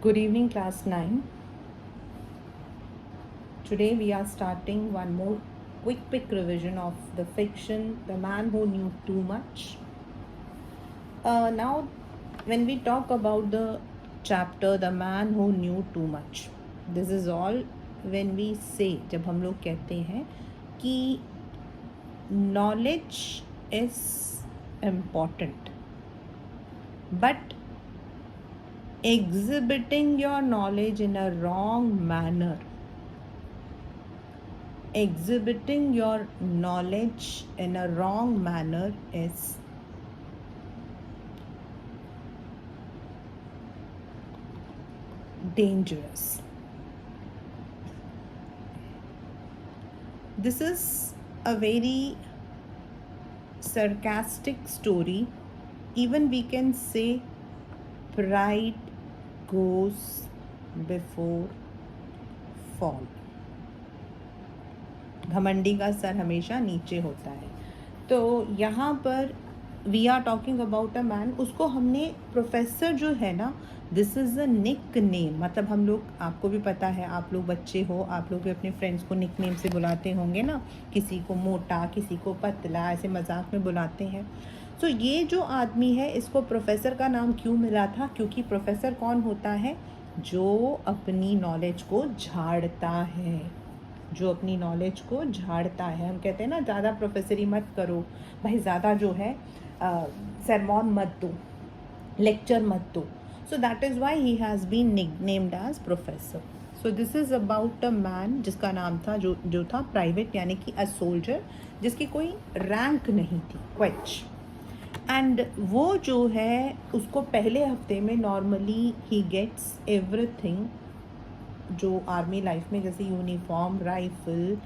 Good evening, class 9. Today we are starting one more quick revision of the fiction The Man Who Knew Too Much. Now, when we talk about the chapter The Man Who Knew Too Much, this is all when we say, जब हम लोग कहते हैं कि knowledge is important, but exhibiting your knowledge in a wrong manner, exhibiting your knowledge in a wrong manner is dangerous. This is a very sarcastic story. Even we can say pride goes before fall. घमंडी का sir हमेशा नीचे होता है. तो यहाँ पर we are talking about a man. उसको हमने प्रोफेसर जो है ना, this is a nick name. मतलब हम लोग, आपको भी पता है, आप लोग बच्चे हो, आप लोग भी अपने फ्रेंड्स को निक नेम से बुलाते होंगे ना. किसी को मोटा, किसी को पतला, ऐसे मजाक में बुलाते हैं. सो ये जो आदमी है, इसको प्रोफेसर का नाम क्यों मिला था? क्योंकि प्रोफेसर कौन होता है? जो अपनी नॉलेज को झाड़ता है, जो अपनी नॉलेज को झाड़ता है. हम कहते हैं ना, ज़्यादा प्रोफेसरी मत करो भाई, ज़्यादा जो है सरमॉन मत दो, लेक्चर मत दो. So that is why he has been nicknamed as professor. So this is about a man जिसका नाम था, जो था प्राइवेट, यानी कि अ सोल्जर, जिसकी कोई रैंक नहीं थी, क्वेच. एंड वो जो है, उसको पहले हफ्ते में नॉर्मली ही गेट्स एवरीथिंग जो आर्मी लाइफ में, जैसे यूनिफॉर्म, राइफल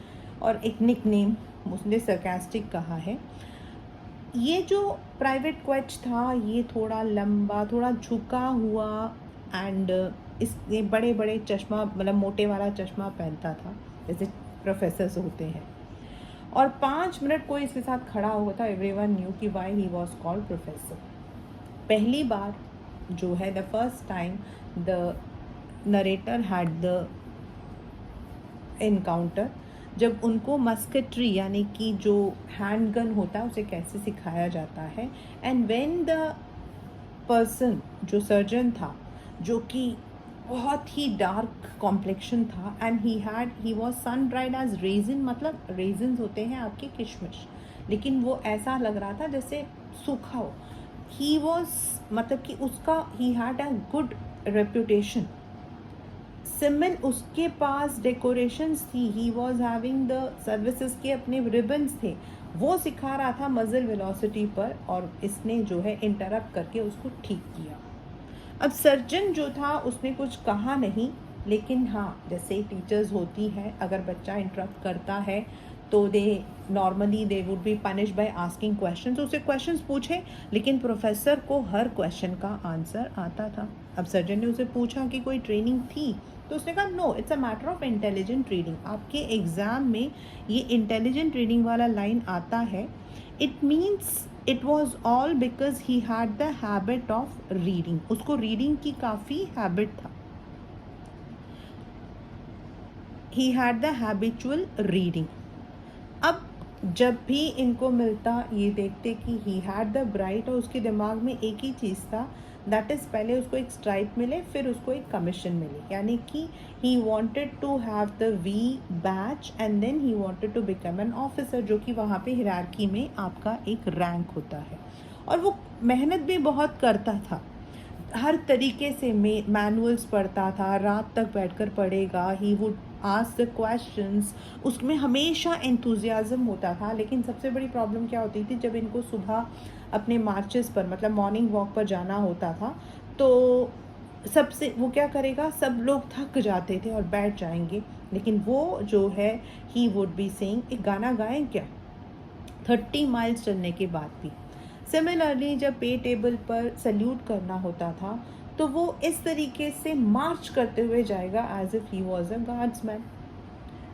और एक निक नेम. उसने सरकास्टिक कहा है. ये जो प्राइवेट क्वेच था, ये थोड़ा लंबा, थोड़ा झुका हुआ, एंड इसने बड़े बड़े चश्मा, मतलब मोटे वाला चश्मा पहनता था, जैसे प्रोफेसर्स होते हैं. और 5 मिनट कोई इसके साथ खड़ा हुआ था. एवरीवन न्यू कि why he was called professor. पहली बार जो है, the first time the narrator had the encounter, जब उनको मस्केट्री यानी कि जो हैंड गन होता है उसे कैसे सिखाया जाता है. एंड व्हेन द पर्सन, जो सर्जन था, जो कि बहुत ही डार्क कॉम्प्लेक्शन था, and he was sun dried as raisin. मतलब रेजिन्स होते हैं आपके किशमिश, लेकिन वो ऐसा लग रहा था जैसे सूखा हो. ही वॉज, मतलब कि उसका, he had a good reputation. Simile उसके पास डेकोरेशंस थी. He was having the services के अपने रिबन्स थे. वो सिखा रहा था मजल वेलोसिटी पर, और इसने जो है इंटरप्ट करके उसको ठीक किया. अब सर्जन जो था, उसने कुछ कहा नहीं, लेकिन हाँ, जैसे टीचर्स होती हैं, अगर बच्चा इंटरप्ट करता है तो they would be punish by asking question. तो उसे क्वेश्चंस पूछे, लेकिन प्रोफेसर को हर क्वेश्चन का आंसर आता था. अब सर्जन ने उसे पूछा कि कोई ट्रेनिंग थी, तो उसने कहा no, it's a matter of intelligent reading. आपके एग्ज़ाम में ये इंटेलिजेंट रीडिंग वाला लाइन आता है. It means it was all because he had the habit of reading. उसको रीडिंग की काफ़ी हैबिट था. He had the habitual reading. अब जब भी इनको मिलता, ये देखते कि ही हैड द ब्राइट, और उसके दिमाग में एक ही चीज़ था, दैट इज़ पहले उसको एक स्ट्राइप मिले, फिर उसको एक कमीशन मिले. यानी कि he wanted to have the V batch, and then he wanted to become an officer, जो कि वहाँ पे हिरार्की में आपका एक रैंक होता है. और वो मेहनत भी बहुत करता था, हर तरीके से मैनुअल्स पढ़ता था, रात तक बैठकर पढ़ेगा. He would ask the questions. उसमें हमेशा एंथुजियाज़म होता था. लेकिन सबसे बड़ी प्रॉब्लम क्या होती थी, जब इनको सुबह अपने मार्चेस पर, मतलब मॉर्निंग वॉक पर जाना होता था, तो सबसे वो क्या करेगा, सब लोग थक जाते थे और बैठ जाएंगे, लेकिन वो जो है, ही वुड बी सेइंग, एक गाना गाएं क्या, 30 माइल्स चलने के बाद भी. सिमिलरली जब पे टेबल पर सल्यूट करना होता था, तो वो इस तरीके से मार्च करते हुए जाएगा as if he was a guardsman.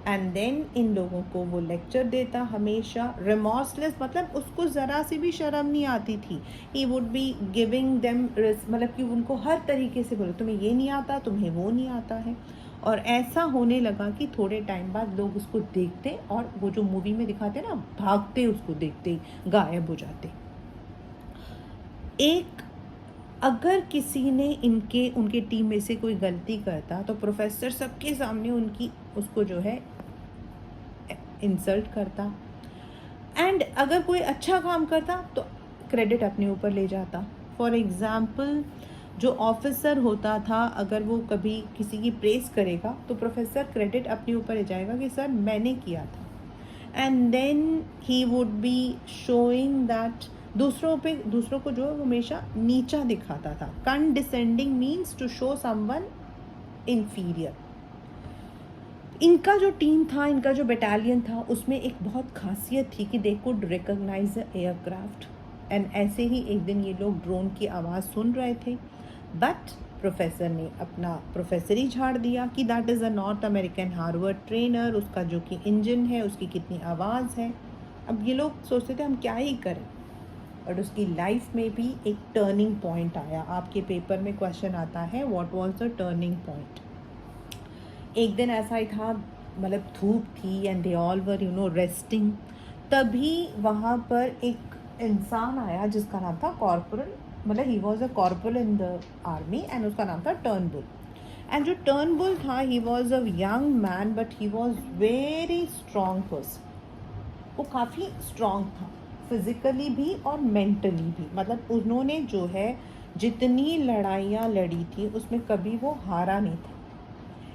And then इन लोगों को वो लेक्चर देता हमेशा, रिमॉर्सलेस, मतलब उसको ज़रा सी भी शर्म नहीं आती थी. ही वुड बी गिविंग देम, मतलब कि उनको हर तरीके से बोलो तुम्हें ये नहीं आता, तुम्हें वो नहीं आता है. और ऐसा होने लगा कि थोड़े टाइम बाद लोग उसको देखते और वो जो मूवी में दिखाते ना, भागते उसको देखते ही गायब हो जाते. एक अगर किसी ने उनके टीम में से कोई गलती करता तो प्रोफेसर सबके सामने उनकी उसको जो है इंसल्ट करता. एंड अगर कोई अच्छा काम करता तो क्रेडिट अपने ऊपर ले जाता. फॉर एग्ज़ाम्पल, जो ऑफिसर होता था अगर वो कभी किसी की प्रेस करेगा तो प्रोफेसर क्रेडिट अपने ऊपर ले जाएगा कि सर मैंने किया था. And then he would be showing that दूसरों को जो है वो हमेशा नीचा दिखाता था. Condescending means to show someone inferior. इनका जो टीम था, इनका जो बटालियन था, उसमें एक बहुत खासियत थी कि they could recognise the aircraft. And ऐसे ही एक दिन ये लोग ड्रोन की आवाज़ सुन रहे थे, बट प्रोफेसर ने अपना प्रोफेसर ही झाड़ दिया कि that is a north American Harvard trainer, उसका जो कि इंजन है उसकी कितनी आवाज़ है. अब ये लोग सोचते थे हम क्या ही करें. और उसकी लाइफ में भी एक टर्निंग पॉइंट आया. आपके पेपर में क्वेश्चन आता है what was the turning point. एक दिन ऐसा ही था, मतलब धूप थी and they all were resting. तभी वहाँ पर एक इंसान आया जिसका नाम था कॉर्पोरल, मतलब ही was a corporal in the army, and उसका नाम था टर्नबुल. एंड जो टर्नबुल था, ही was a young man but he was very strong person. वो काफ़ी स्ट्रॉन्ग था फिज़िकली भी और मेंटली भी. मतलब उन्होंने जो है जितनी लड़ाइयाँ लड़ी थी उसमें कभी वो हारा नहीं था.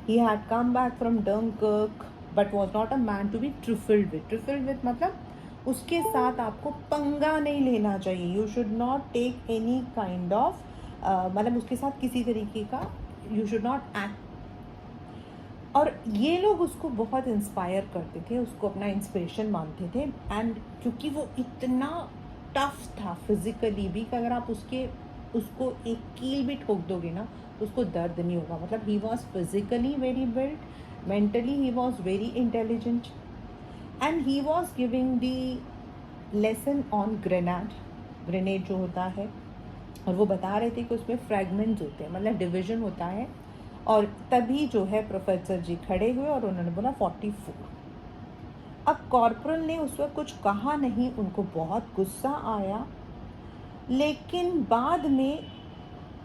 He had come back from Dunkirk but was not a man to be trifled with. Trifled with मतलब उसके साथ आपको पंगा नहीं लेना चाहिए. You should not take any kind of मतलब उसके साथ किसी तरीके का you should not act. और ये लोग उसको बहुत इंस्पायर करते थे, उसको अपना इंस्पिरेशन मानते थे. एंड क्योंकि वो इतना टफ था फिज़िकली भी कि अगर आप उसको एक कील भी ठोक दोगे ना उसको दर्द नहीं होगा. मतलब he was physically very build, mentally he was very intelligent, and he was giving the lesson on grenade जो होता है. और वो बता रहे थे कि उसमें फ्रैगमेंट्स होते हैं, मतलब डिवीजन होता है. और तभी जो है प्रोफेसर जी खड़े हुए और उन्होंने बोला 44. अब कॉर्पोरल ने उस वक्त कुछ कहा नहीं, उनको बहुत गुस्सा आया. लेकिन बाद में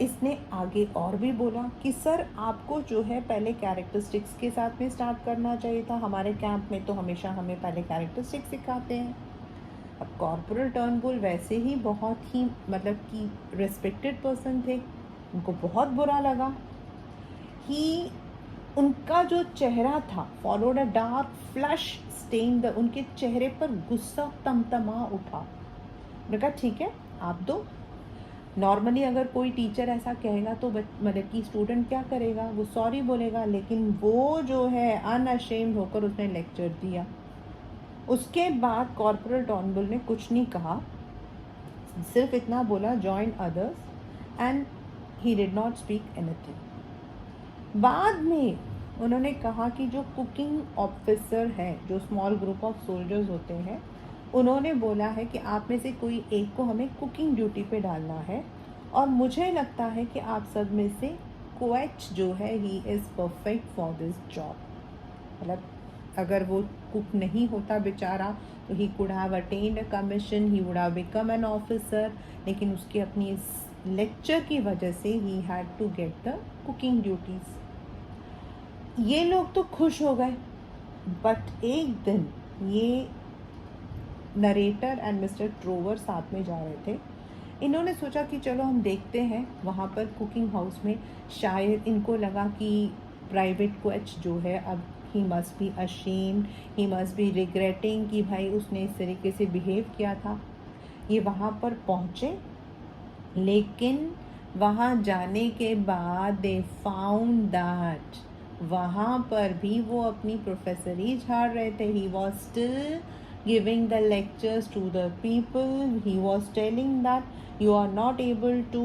इसने आगे और भी बोला कि सर आपको जो है पहले कैरेक्टरिस्टिक्स के साथ में स्टार्ट करना चाहिए था. हमारे कैंप में तो हमेशा हमें पहले कैरेक्टरिस्टिक्स सिखाते हैं. अब कॉर्पोरल टर्नबुल वैसे ही बहुत ही मतलब कि रिस्पेक्टेड पर्सन थे, उनको बहुत बुरा लगा. उनका जो चेहरा था followed a dark flush stain. उनके चेहरे पर गुस्सा तमतमा उठा. उन्होंने कहा ठीक है आप दो. नॉर्मली अगर कोई टीचर ऐसा कहेगा तो मतलब कि स्टूडेंट क्या करेगा, वो सॉरी बोलेगा. लेकिन वो जो है अनअशेम्ड होकर उसने लेक्चर दिया. उसके बाद कॉर्पोरल टर्नबुल ने कुछ नहीं कहा, सिर्फ इतना बोला join others, and he did not speak anything. बाद में उन्होंने कहा कि जो कुकिंग ऑफिसर है, जो स्मॉल ग्रुप ऑफ सोल्जर्स होते हैं, उन्होंने बोला है कि आप में से कोई एक को हमें कुकिंग ड्यूटी पे डालना है. और मुझे लगता है कि आप सब में से कोएच जो है he is perfect for this job. मतलब अगर वो कुक नहीं होता बेचारा तो he could have attend a commission, he would have become an officer. लेकिन उसकी अपनी इस लेक्चर की वजह से he had to get the cooking duties. ये लोग तो खुश हो गए. बट एक दिन ये नरेटर एंड मिस्टर ट्रोवर साथ में जा रहे थे. इन्होंने सोचा कि चलो हम देखते हैं वहाँ पर कुकिंग हाउस में. शायद इनको लगा कि प्राइवेट कोच जो है अब he must be ashamed, he must be regretting कि भाई उसने इस तरीके से बिहेव किया था. ये वहाँ पर पहुँचे, लेकिन वहाँ जाने के बाद दे फाउंड दैट वहाँ पर भी वो अपनी प्रोफेसर ही झाड़ रहे थे. He was still giving the lectures to the people. He was telling that you are not able to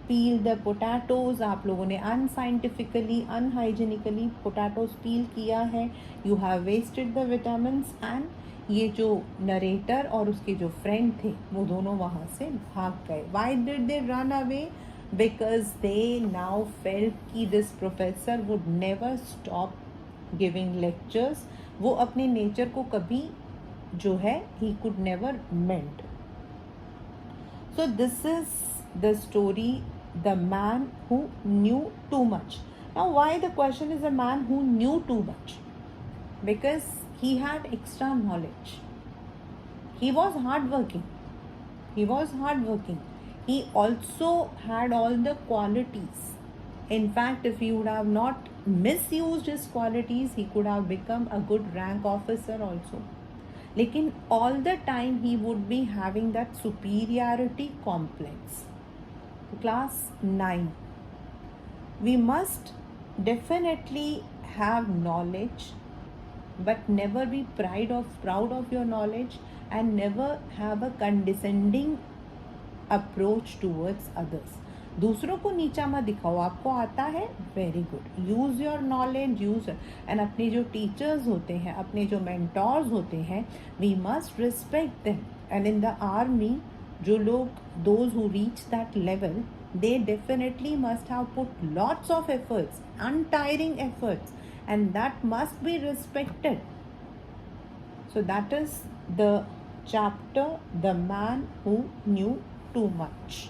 peel the potatoes, आप लोगों ने अनसाइंटिफिकली अनहाइजीनिकली पोटैटोज पील किया है, you have wasted the vitamins. And ये जो narrator और उसके जो फ्रेंड थे वो दोनों वहाँ से भाग गए। Why did they run away? Because they now felt कि this professor would never stop giving lectures. वो अपने नेचर को कभी जो है he could never mend. So this is the story, the man who knew too much. Now why the question is a man who knew too much? Because he had extra knowledge. He was hardworking. He was hardworking. He also had all the qualities. In fact, if he would have not misused his qualities, he could have become a good rank officer also. लेकिन all the time he would be having that superiority complex. Class 9, we must definitely have knowledge, but never be proud of your knowledge, and never have a condescending approach towards others. दूसरों को नीचा मत दिखाओ, आपको आता है very good, use your knowledge, use. And अपने जो टीचर्स होते हैं, अपने जो मेंटोर्स होते हैं, we must respect them. And in the army जो लोग, those who reach that level, they definitely must have put lots of efforts, untiring efforts, and that must be respected. So that is the chapter, The Man Who Knew Too Much.